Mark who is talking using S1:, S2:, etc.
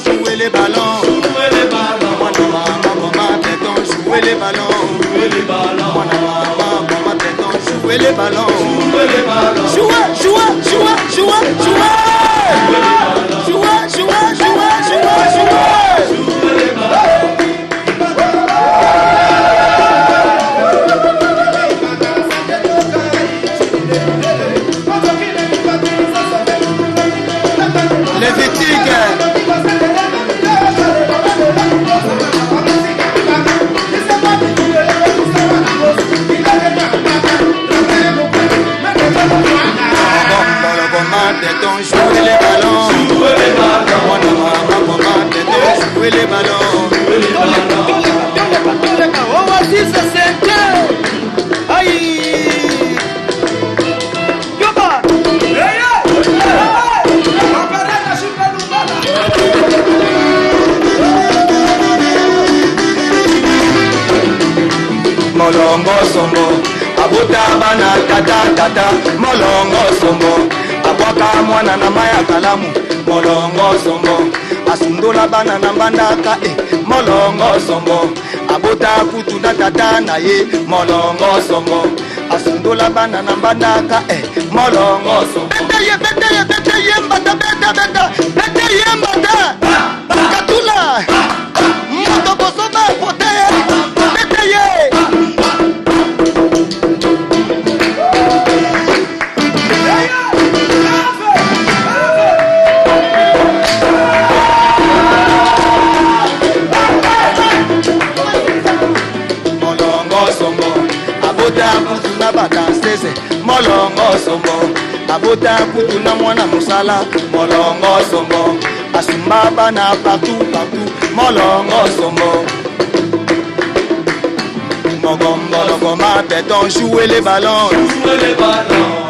S1: Jouer les ballons, jouer les ballons. Comment t'es-on jouer les ballons, jouer les ballons. Comment t'es-on jouer les ballons, jouer les ballons. Jouer, jouer, jouer, jouer, jouer. Jouer, jouer, jouer, jouer, jouer. Jouer les ballons. Les éthiques. T'es-on jouer les ballons, jouer les ballons. Comment t'es-on jouer les ballons, jouer les ballons. On va dire ça c'est aïe. Yoba. Molongo sombo, abota bana tata tata. Molongo sombo. Abwaka mwana na maya kalamu, molongo sombo. Asundola bana na mbandaka, molongo sombo. Abota kutu na tata na ye, molongo sombo. Asundola bana na mbandaka, molongo sombo. Bete ye mbata, bete ye mbata. Katula, moto bosoba pote, bete ye. Molongo sombo, abota kutu na mwana musala. Molongo sombo, asumba bana partout, partout. Molongo sombo. Comment t'es-on jouer les ballons, jouer les ballons.